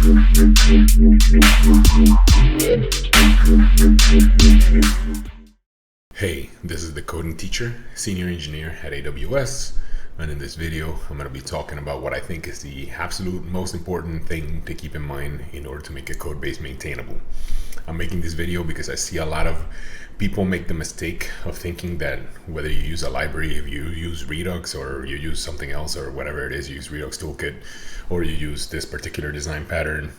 Hey, this is the coding teacher, senior engineer at AWS, and in this video I'm going to be talking about what I think is the absolute most important thing to keep in mind in order to make a code base maintainable. I'm making this video because I see a lot of people make the mistake of thinking that whether you use a library, if you use Redux or you use something else or whatever it is, you use Redux Toolkit or you use this particular design pattern,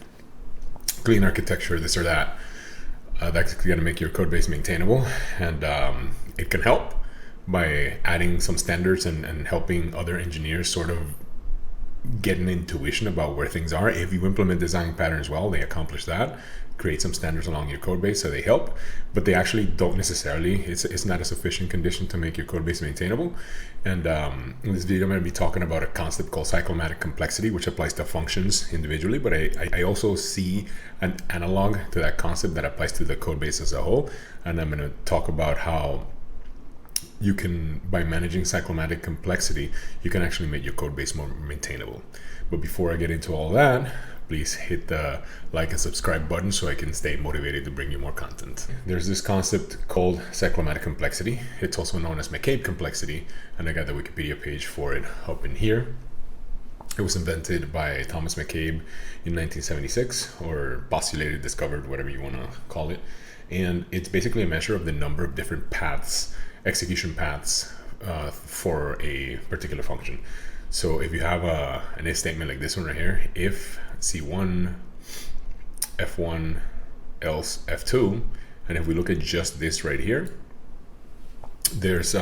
clean architecture, this or that, that's going to make your code base maintainable. And it can help by adding some standards and helping other engineers sort of get an intuition about where things are. If you implement design patterns well, they accomplish that. Create some standards along your code base, so they help, but they actually don't necessarily, it's not a sufficient condition to make your code base maintainable. And in this video I'm going to be talking about a concept called cyclomatic complexity, which applies to functions individually, but I also see an analog to that concept that applies to the code base as a whole. And I'm going to talk about how you can, by managing cyclomatic complexity, you can actually make your code base more maintainable. But before I get into all that, please hit the like and subscribe button so I can stay motivated to bring you more content. There's this concept called cyclomatic complexity. It's also known as McCabe complexity, and I got the Wikipedia page for it up in here. It was invented by Thomas McCabe in 1976, or postulated, discovered, whatever you want to call it. And it's basically a measure of the number of different paths, execution paths for a particular function. So if you have an if statement like this one right here, if C1, F1, else F2, and if we look at just this right here, there's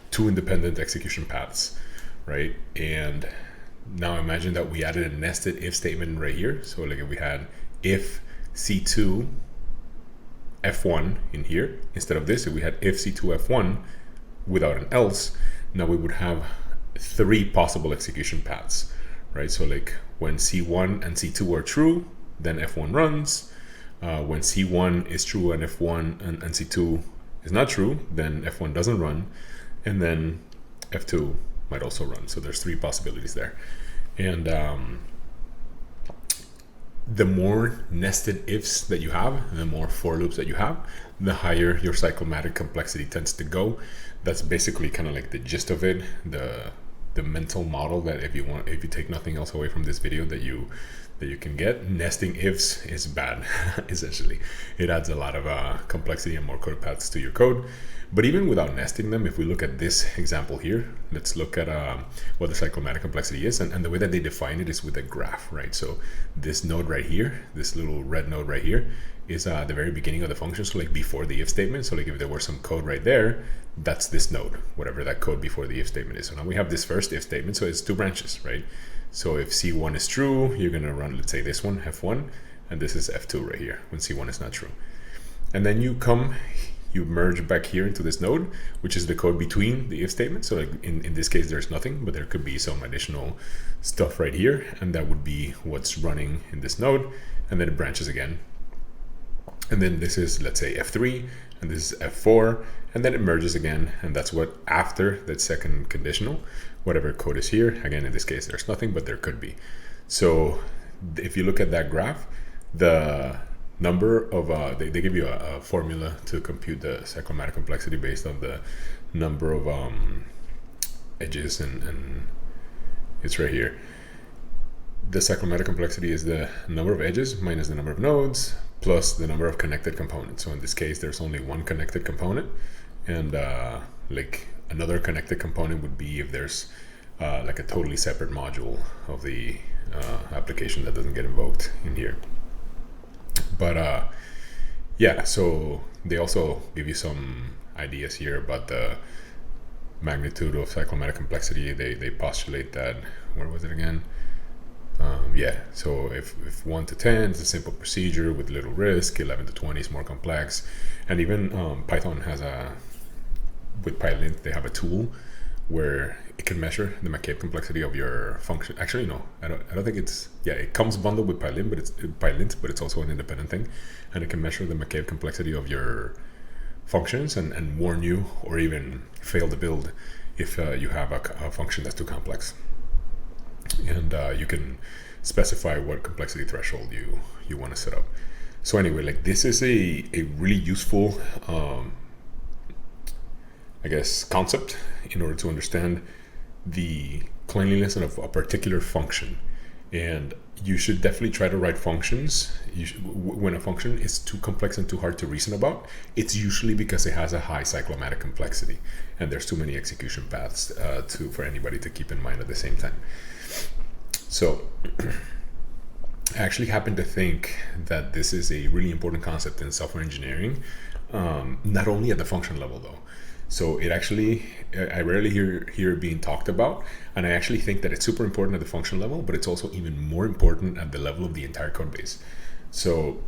two independent execution paths, right? And now imagine that we added a nested if statement right here. So like if we had if C2, F1 in here, instead of this, if we had if C2, F1 without an else, now we would have three possible execution paths, right? So like when C1 and C2 are true, then F1 runs. When C1 is true and F1 and C2 is not true, then F1 doesn't run, and then F2 might also run. So there's three possibilities there. And the more nested ifs that you have, the more for loops that you have, the higher your cyclomatic complexity tends to go. That's basically kind of like the gist of it, the mental model that if you take nothing else away from this video that you can get. Nesting ifs is bad. Essentially, it adds a lot of complexity and more code paths to your code. But even without nesting them, if we look at this example here, let's look at what the cyclomatic complexity is, and the way that they define it is with a graph, right? So this node right here, this little red node right here, is the very beginning of the function, so like before the if statement. So like if there were some code right there, that's this node, whatever that code before the if statement is. So now we have this first if statement, so it's two branches, right? So if C1 is true, you're gonna run, let's say this one, F1, and this is F2 right here, when C1 is not true. And then you merge back here into this node, which is the code between the if statement. So like in this case, there's nothing, but there could be some additional stuff right here, and that would be what's running in this node, and then it branches again. And then this is, let's say, F3, and this is F4, and then it merges again, and that's what after that second conditional, whatever code is here. Again, in this case, there's nothing, but there could be. So if you look at that graph, the number of, they give you a formula to compute the cyclomatic complexity based on the number of edges, and it's right here. The cyclomatic complexity is the number of edges minus the number of nodes plus the number of connected components. So in this case, there's only one connected component, and like another connected component would be if there's like a totally separate module of the application that doesn't get invoked in here. But yeah, so they also give you some ideas here about the magnitude of cyclomatic complexity. They postulate that, where was it again? Yeah, so if 1 to 10 is a simple procedure with little risk, 11 to 20 is more complex. And even Python has with PyLint, they have a tool where it can measure the McCabe complexity of your function. Actually, no, I don't think it's, yeah, it comes bundled with PyLint, but it's also an independent thing. And it can measure the McCabe complexity of your functions and warn you, or even fail the build if you have a function that's too complex. And you can specify what complexity threshold you want to set up. So anyway, like this is a really useful I guess concept in order to understand the cleanliness of a particular function. And you should definitely try to write functions. When a function is too complex and too hard to reason about, it's usually because it has a high cyclomatic complexity and there's too many execution paths for anybody to keep in mind at the same time. So I actually happen to think that this is a really important concept in software engineering, not only at the function level though. So it actually, I rarely hear it being talked about, and I actually think that it's super important at the function level, but it's also even more important at the level of the entire code base. So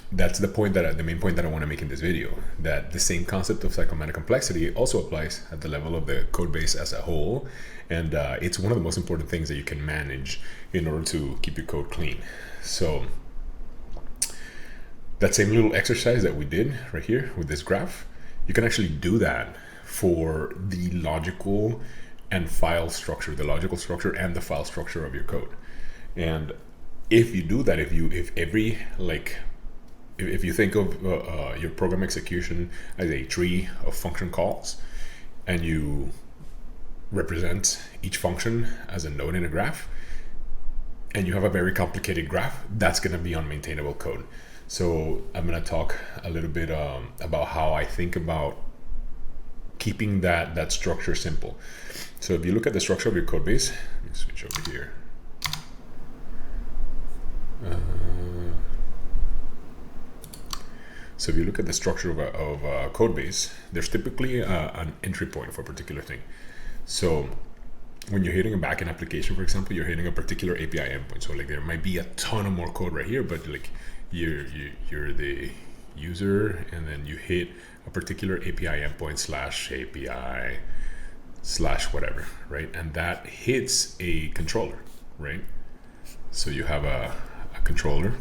that's the main point that I want to make in this video, that the same concept of cyclomatic complexity also applies at the level of the code base as a whole, and it's one of the most important things that you can manage in order to keep your code clean. So that same little exercise that we did right here with this graph, you can actually do that for the logical and file structure, the logical structure and the file structure of your code. And if you do that, if you think of your program execution as a tree of function calls, and you represent each function as a node in a graph, and you have a very complicated graph, that's going to be unmaintainable code. So I'm going to talk a little bit about how I think about keeping that structure simple. So if you look at the structure of your code base, let me switch over here. So if you look at the structure of a code base, there's typically an entry point for a particular thing. So when you're hitting a backend application, for example, you're hitting a particular API endpoint. So like there might be a ton of more code right here, but like you're the user, and then you hit a particular API endpoint /API /whatever, right? And that hits a controller, right? So you have a controller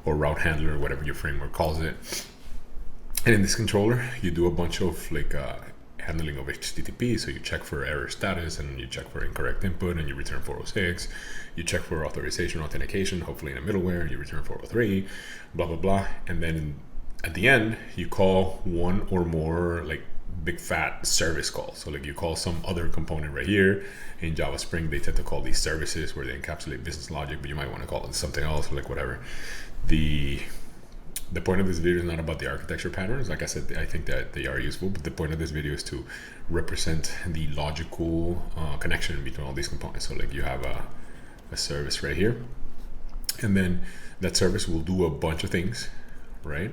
or route handler, whatever your framework calls it. And in this controller, you do a bunch of like handling of HTTP. So you check for error status, and you check for incorrect input, and you return 406. You check for authorization, authentication, hopefully in a middleware, you return 403, blah, blah, blah. And then at the end, you call one or more like big fat service calls. So like you call some other component right here. In Java Spring, they tend to call these services where they encapsulate business logic, but you might want to call it something else, like whatever. The point of this video is not about the architecture patterns. Like I said, I think that they are useful, but the point of this video is to represent the logical connection between all these components. So like you have a service right here, and then that service will do a bunch of things, right?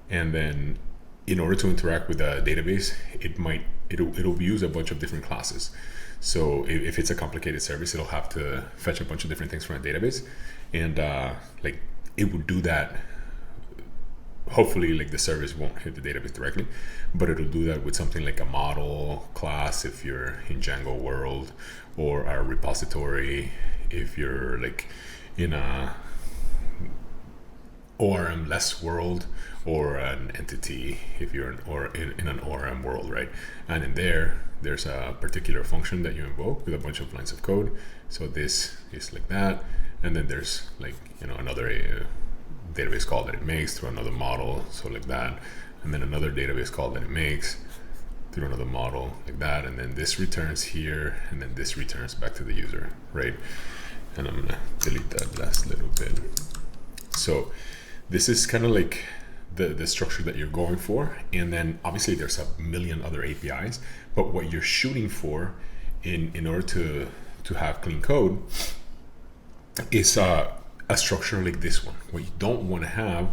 And then in order to interact with a database, it'll use a bunch of different classes. So if it's a complicated service, it'll have to fetch a bunch of different things from a database, and like it would do that. Hopefully, like the service won't hit the database directly, but it'll do that with something like a model class if you're in Django world, or a repository if you're like in a ORM less world, or an entity if you're in an ORM world, right? And in there's a particular function that you invoke with a bunch of lines of code. So this is like that, and then there's like another database call that it makes through another model, so like that, and then another database call that it makes through another model like that, and then this returns here, and then this returns back to the user, right? And I'm gonna delete that last little bit. So this is kind of like the structure that you're going for, and then obviously there's a million other APIs, but what you're shooting for in order to have clean code is a structure like this one. What you don't want to have,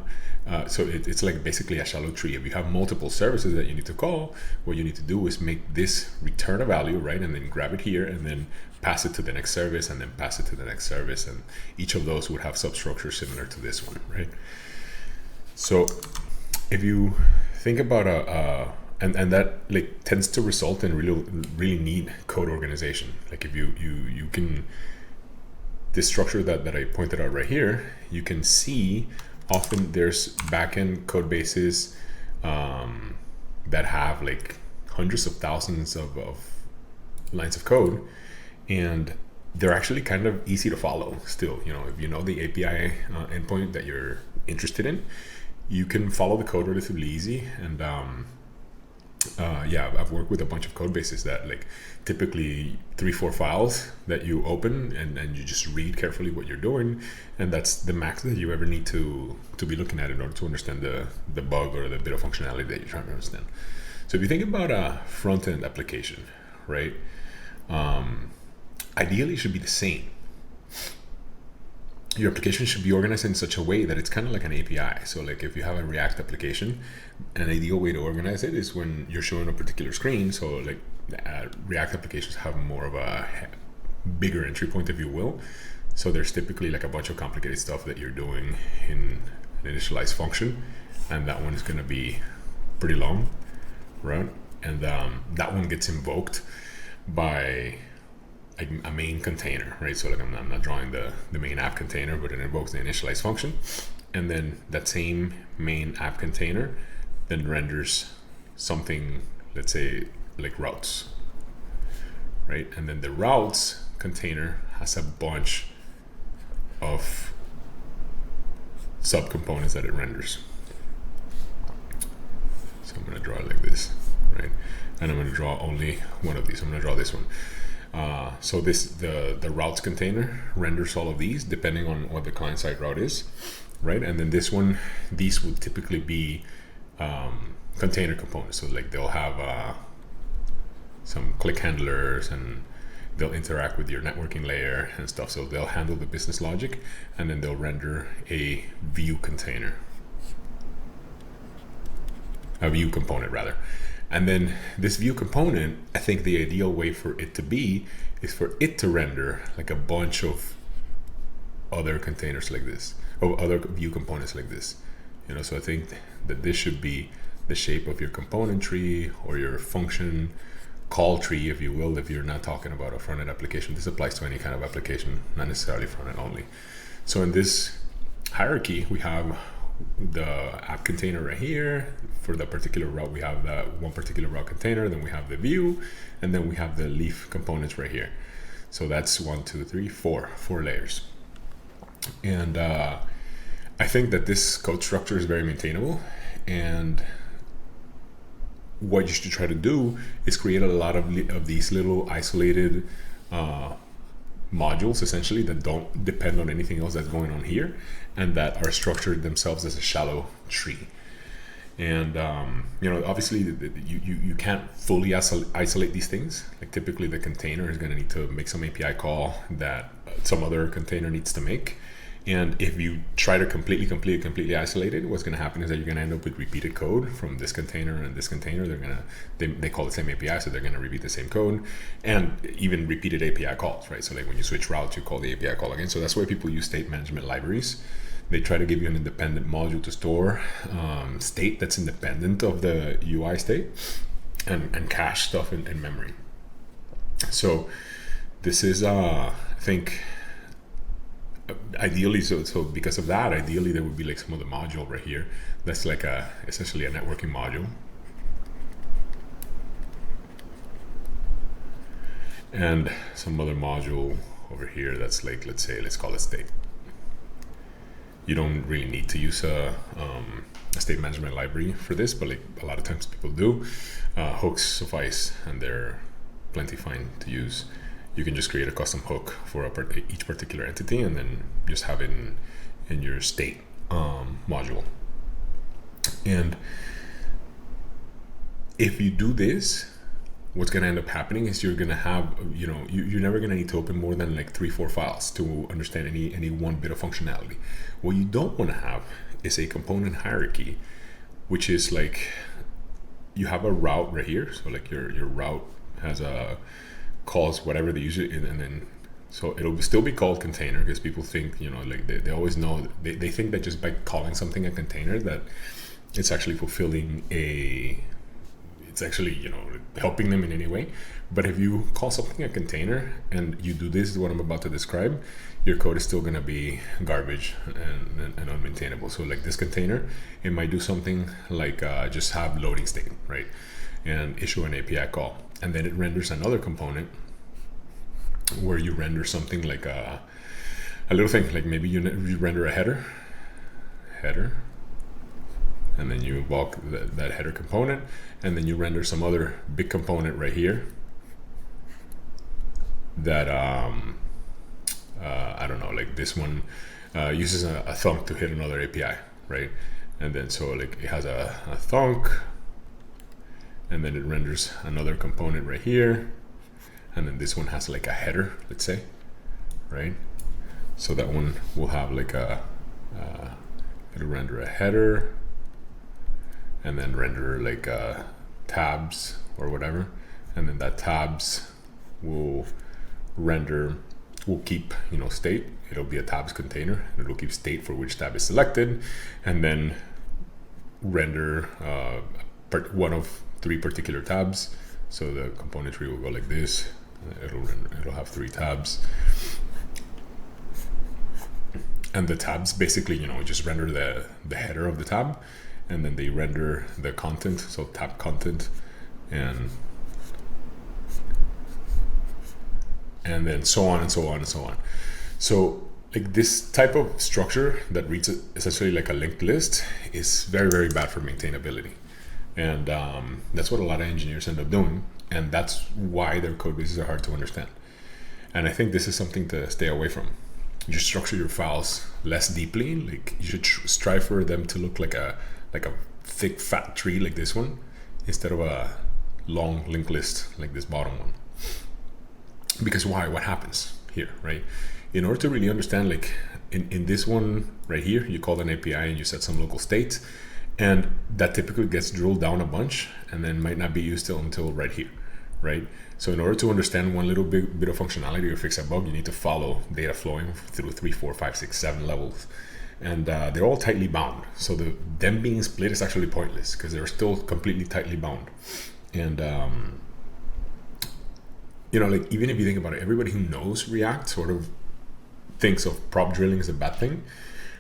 so it's like basically a shallow tree. If you have multiple services that you need to call, what you need to do is make this return a value, right? And then grab it here, and then pass it to the next service, and then pass it to the next service. And each of those would have substructures similar to this one, right? So if you think about and that like tends to result in really neat code organization. Like if you can, this structure that I pointed out right here, you can see often there's backend code bases that have like hundreds of thousands of lines of code, and they're actually kind of easy to follow still. If you know the API endpoint that you're interested in, you can follow the code relatively easy. And I've worked with a bunch of code bases that like typically 3-4 files that you open, and you just read carefully what you're doing, and that's the max that you ever need to be looking at in order to understand the bug or the bit of functionality that you're trying to understand. So if you think about a front-end application, right, ideally it should be the same. Your application should be organized in such a way that it's kind of like an API. So like if you have a React application, an ideal way to organize it is when you're showing a particular screen. So like React applications have more of a bigger entry point, if you will. So there's typically like a bunch of complicated stuff that you're doing in an initialize function, and that one is going to be pretty long, right? And that one gets invoked by a main container, right? So like I'm not drawing the main app container, but it invokes the initialize function, and then that same main app container then renders something, let's say like routes, right? And then the routes container has a bunch of subcomponents that it renders. So I'm going to draw it like this, right? And I'm going to draw only one of these. I'm going to draw this one. So the routes container renders all of these depending on what the client-side route is, right? And then this one, these would typically be container components. So like they'll have some click handlers, and they'll interact with your networking layer and stuff. So they'll handle the business logic, and then they'll render a view container, a view component rather. And then this view component, I think the ideal way for it to be is for it to render like a bunch of other containers like this, or other view components like this. So I think that this should be the shape of your component tree or your function call tree, if you will, if you're not talking about a front-end application. This applies to any kind of application, not necessarily front-end only. So in this hierarchy, we have the app container right here. For the particular route, we have that one particular route container, then we have the view, and then we have the leaf components right here. So that's 1, 2, 3, 4 layers. And I think that this code structure is very maintainable, and what you should try to do is create a lot of these little isolated modules, essentially, that don't depend on anything else that's going on here, and that are structured themselves as a shallow tree. And obviously you can't fully isolate these things. Like typically the container is going to need to make some API call that some other container needs to make. And if you try to completely isolate it, what's going to happen is that you're going to end up with repeated code from this container and this container. They call the same API, so they're going to repeat the same code, and even repeated API calls, right? So like when you switch routes, you call the API call again. So that's why people use state management libraries. They try to give you an independent module to store state that's independent of the UI state, and cache stuff in memory. So this is, I think, ideally, so because of that, ideally there would be like some other module right here that's like essentially a networking module, and some other module over here that's like, let's call it state. You don't really need to use a state management library for this, but like a lot of times people do. Hooks suffice, and they're plenty fine to use. You can just create a custom hook for each particular entity, and then just have it in your state module. And if you do this, what's going to end up happening is you're going to have, you're never going to need to open more than like 3-4 files to understand any one bit of functionality. What you don't want to have is a component hierarchy, which is like you have a route right here. So like your route has calls whatever the user, and then so it'll still be called container, because people think, like they always know, they think that just by calling something a container that it's actually fulfilling it's actually helping them in any way. But if you call something a container and you do this, what I'm about to describe, your code is still going to be garbage and unmaintainable. So like this container, it might do something like just have loading state, right, and issue an API call, and then it renders another component where you render something like a little thing, like maybe you render a header, and then you bulk that header component, and then you render some other big component right here that I don't know, like this one uses a thunk to hit another API, right? And then so like it has a thunk, and then it renders another component right here, and then this one has like a header, let's say, right? So that one will have like it'll render a header, and then render like tabs or whatever, and then that tabs will keep, you know, state. It'll be a tabs container, and it'll keep state for which tab is selected, and then render one of 3 particular tabs. So the component tree will go like this. It'll have 3 tabs, and the tabs basically, you know, just render the header of the tab, and then they render the content, so tab content, and then so on and so on and so on. So like this type of structure that reads essentially like a linked list is very, very bad for maintainability. And that's what a lot of engineers end up doing. And that's why their code bases are hard to understand. And I think this is something to stay away from. You should structure your files less deeply. Like you should strive for them to look like a thick, fat tree like this one, instead of a long linked list like this bottom one. Because why? What happens here, right? In order to really understand, like in this one right here, you call an API and you set some local state, and that typically gets drilled down a bunch and then might not be used until right here, right? So in order to understand one little bit of functionality or fix a bug, you need to follow data flowing through 3, 4, 5, 6, 7 levels. And they're all tightly bound. So them being split is actually pointless because they're still completely tightly bound. And you know, like even if you think about it, everybody who knows React sort of thinks of prop drilling as a bad thing,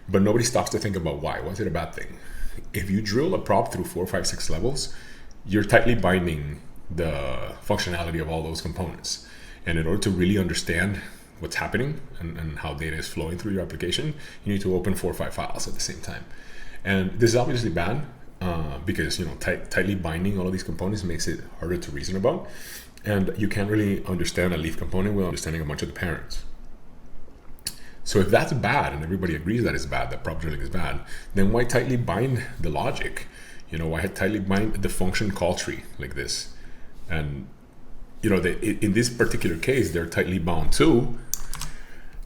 but nobody stops to think about why. Why is it a bad thing? If you drill a prop through 4, 5, 6 levels, you're tightly binding the functionality of all those components. And in order to really understand what's happening and how data is flowing through your application, you need to open 4 or 5 files at the same time. And this is obviously bad because, you know, tightly binding all of these components makes it harder to reason about. And you can't really understand a leaf component without understanding a bunch of the parents. So if that's bad, and everybody agrees that it's bad, that prop drilling is bad, then why tightly bind the logic? You know, why tightly bind the function call tree like this? And, you know, in this particular case, they're tightly bound too,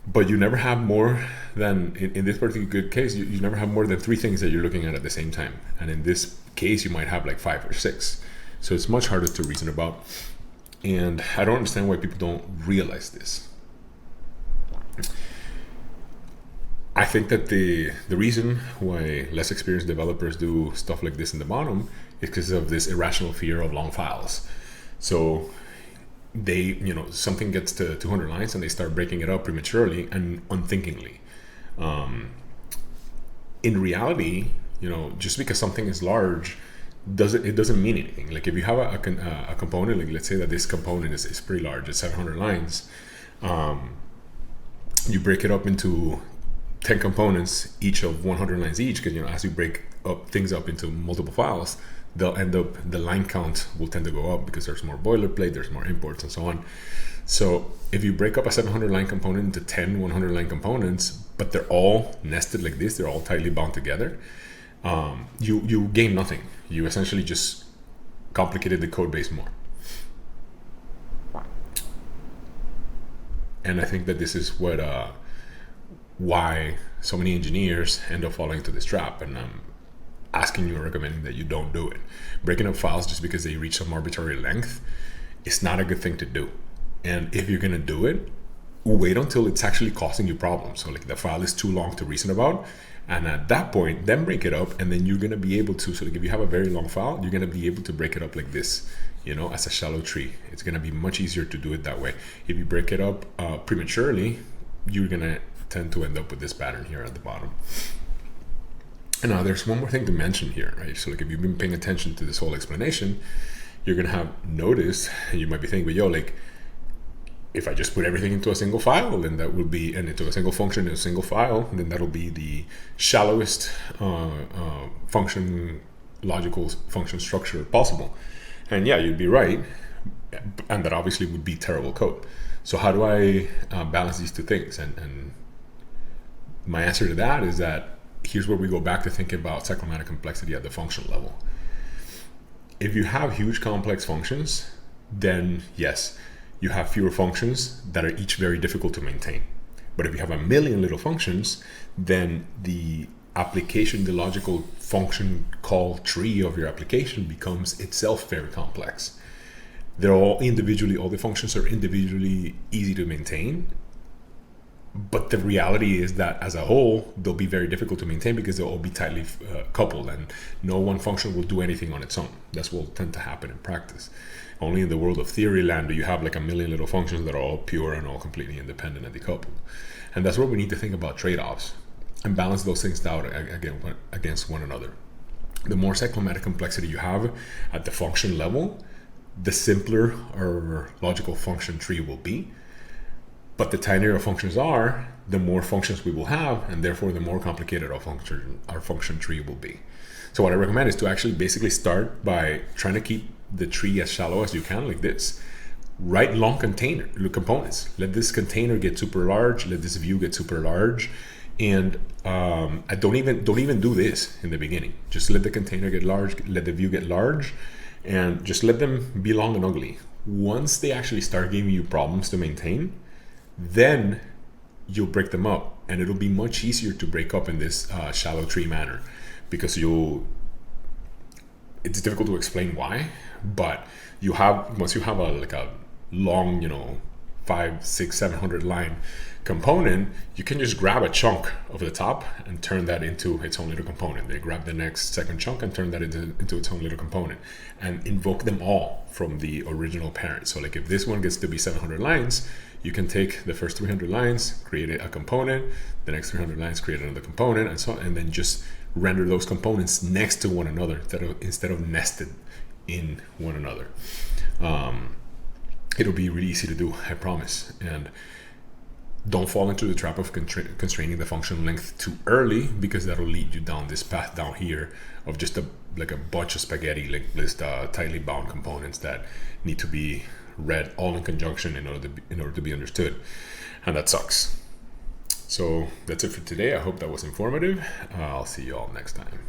but you never have more than, in this particular case, you never have more than 3 things that you're looking at the same time. And in this case, you might have like 5 or 6. So it's much harder to reason about. And I don't understand why people don't realize this. I think that the reason why less experienced developers do stuff like this in the bottom is because of this irrational fear of long files. So they, you know, something gets to 200 lines and they start breaking it up prematurely and unthinkingly. In reality, you know, just because something is large, it doesn't mean anything. Like if you have a component, like let's say that this component is pretty large, it's 700 lines, you break it up into 10 components, each of 100 lines each, because, you know, as you break things up into multiple files, they'll end up, the line count will tend to go up because there's more boilerplate, there's more imports and so on. So if you break up a 700 line component into 10 100 line components, but they're all nested like this, they're all tightly bound together, you gain nothing. You essentially just complicated the code base more. And I think that this is why so many engineers end up falling into this trap, and I'm asking you and recommending that you don't do it. Breaking up files just because they reach some arbitrary length is not a good thing to do. And if you're gonna do it, wait until it's actually causing you problems. So like the file is too long to reason about, and at that point, then break it up, and then you're gonna be able to, so like if you have a very long file, you're gonna be able to break it up like this, you know, as a shallow tree. It's gonna be much easier to do it that way. If you break it up prematurely, you're gonna tend to end up with this pattern here at the bottom. And now there's one more thing to mention here, right? So like if you've been paying attention to this whole explanation, you're gonna have noticed, and you might be thinking, but yo, like if I just put everything into a single file, then that will be, and into a single function in a single file, then that'll be the shallowest logical function structure possible. And yeah, you'd be right. And that obviously would be terrible code. So how do I balance these two things? And my answer to that is that here's where we go back to thinking about cyclomatic complexity at the function level. If you have huge complex functions, then yes, you have fewer functions that are each very difficult to maintain. But if you have a million little functions, then the application, the logical function call tree of your application becomes itself very complex. They're all the functions are individually easy to maintain. But the reality is that as a whole, they'll be very difficult to maintain because they'll all be tightly coupled, and no one function will do anything on its own. That's what will tend to happen in practice. Only in the world of theory land do you have like a million little functions that are all pure and all completely independent and decoupled. And that's where we need to think about trade-offs and balance those things out against one another. The more cyclomatic complexity you have at the function level, the simpler our logical function tree will be. But the tinier our functions are, the more functions we will have, and therefore the more complicated our function tree will be. So what I recommend is to actually basically start by trying to keep the tree as shallow as you can, like this. Write long components. Let this container get super large. Let this view get super large, and I don't even do this in the beginning. Just let the container get large. Let the view get large, and just let them be long and ugly. Once they actually start giving you problems to maintain, then you'll break them up, and it'll be much easier to break up in this shallow tree manner, because it's difficult to explain why, but once you have a long 500, 600, 700 line component, you can just grab a chunk of the top and turn that into its own little component. They grab the next second chunk and turn that into its own little component, and invoke them all from the original parent. So like if this one gets to be 700 lines, you can take the first 300 lines, create a component, the next 300 lines, create another component, and then just render those components next to one another instead of nested in one another. It'll be really easy to do, I promise. And don't fall into the trap of constraining the function length too early, because that'll lead you down this path down here of just a bunch of spaghetti linked list, tightly bound components that need to be read all in conjunction in order to be understood, and that sucks. So that's it for today. I hope that was informative. I'll see you all next time.